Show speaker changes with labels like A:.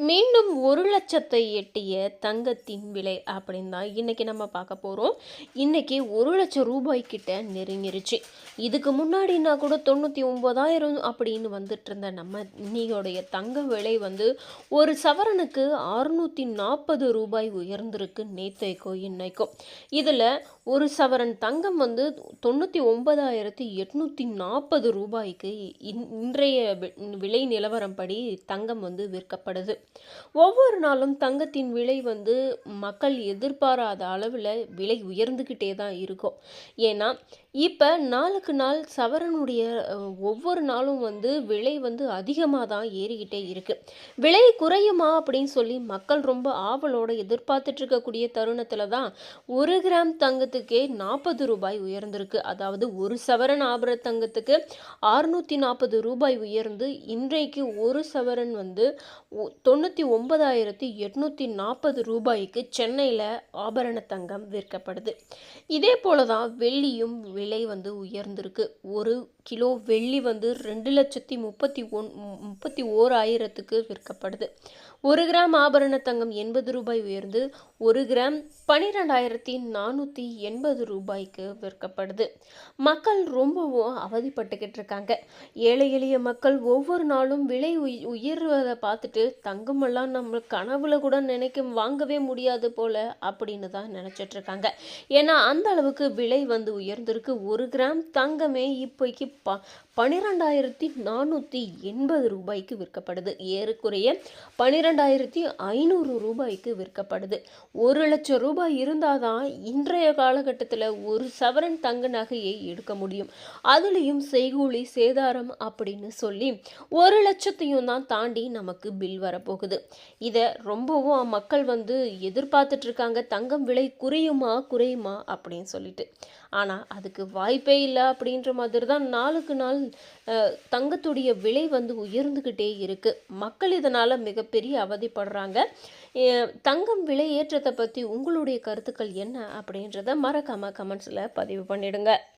A: மீண்டும் 1,00,000 எட்டிய தங்கத்தின் விலை அப்படின்னு தான் இன்னைக்கு நம்ம பார்க்க போகிறோம். இன்னைக்கு 1,00,000 ரூபாய் கிட்ட நெருங்கிருச்சு. இதுக்கு முன்னாடினா கூட 99,000 அப்படின்னு வந்துட்டு இருந்த நம்ம இன்னையோடைய தங்க விலை வந்து ஒரு சவரனுக்கு 640 ரூபாய் உயர்ந்திருக்கு நேத்தைக்கோ இன்னைக்கும். இதில் ஒரு சவரன் தங்கம் வந்து 99,840 ரூபாய்க்கு இன்றைய விலை நிலவரம் படி தங்கம் வந்து விற்கப்படுது. ஒவ்வொரு நாளும் தங்கத்தின் விலை வந்து மக்கள் எதிர்பாராத அளவில் விலை உயர்ந்துக்கிட்டே தான் இருக்கும். ஏன்னா இப்போ நாளுக்கு நாள் சவரனுடைய ஒவ்வொரு நாளும் வந்து விலை வந்து அதிகமாக தான் ஏறிக்கிட்டே இருக்கு. விலை குறையுமா அப்படின்னு சொல்லி மக்கள் ரொம்ப ஆவலோடு எதிர்பார்த்துட்டு இருக்கக்கூடிய தருணத்தில் தான் 1 கிராம் தங்கத்துக்கே 40 ரூபாய் உயர்ந்திருக்கு. அதாவது ஒரு சவரன் ஆபரண தங்கத்துக்கு 640 ரூபாய் உயர்ந்து இன்றைக்கு ஒரு சவரன் வந்து 99,840 ரூபாய்க்கு சென்னையில் ஆபரண தங்கம் விற்கப்படுது. இதே போல தான் வெள்ளியும் விலை வந்து உயர்ந்திருக்கு. ஒரு கிலோ வெள்ளி வந்து 2,31,000க்கு விற்கப்படுது. 1 கிராம் ஆபரண தங்கம் 80 ரூபாய் உயர்ந்து 1 கிராம் 12,480 ரூபாய்க்கு விற்கப்படுது. மக்கள் ரொம்பவும் அவதிப்பட்டுக்கிட்டு இருக்காங்க. ஏழை எளிய மக்கள் ஒவ்வொரு நாளும் விலை உயர்வதை பார்த்துட்டு தங்கமெல்லாம் நம்ம கனவுல கூட வாங்கவே முடியாது போல அப்படின்னு தான் நினைச்சிட்டு இருக்காங்க. ஏன்னா அந்த அளவுக்கு விலை வந்து உயர்ந்திருக்கு. 1 கிராம் தங்கமே இப்போக்கு 12,480 ரூபாய்க்கு விற்கப்படுது. ஏறக்குறைய 12,500 ரூபாய்க்கு விற்கப்படுது. 1,00,000 ரூபாய் இருந்தால் தான் இன்றைய காலகட்டத்தில் ஒரு சவரன் தங்க நகையை எடுக்க முடியும். அதுலேயும் செய்கூலி சேதாரம் அப்படின்னு சொல்லி 1,00,000த்தையும் தான் தாண்டி நமக்கு பில் வரப்போகுது. இதை ரொம்பவும் மக்கள் வந்து எதிர்பார்த்துட்டு இருக்காங்க. தங்கம் விலை குறையுமா அப்படின்னு சொல்லிட்டு. ஆனால் அதுக்கு வாய்ப்பே இல்லை அப்படின்ற மாதிரி தான் நாளுக்கு நாள் தங்கத்துடைய விலை வந்து உயர்ந்துக்கிட்டே இருக்குது. மக்கள் இதனால் மிகப்பெரிய அவதிப்படுறாங்க. தங்கம் விலை ஏற்றத்தை பற்றி உங்களுடைய கருத்துக்கள் என்ன அப்படின்றத மறக்காமல் கமெண்ட்ஸில் பதிவு பண்ணிடுங்க.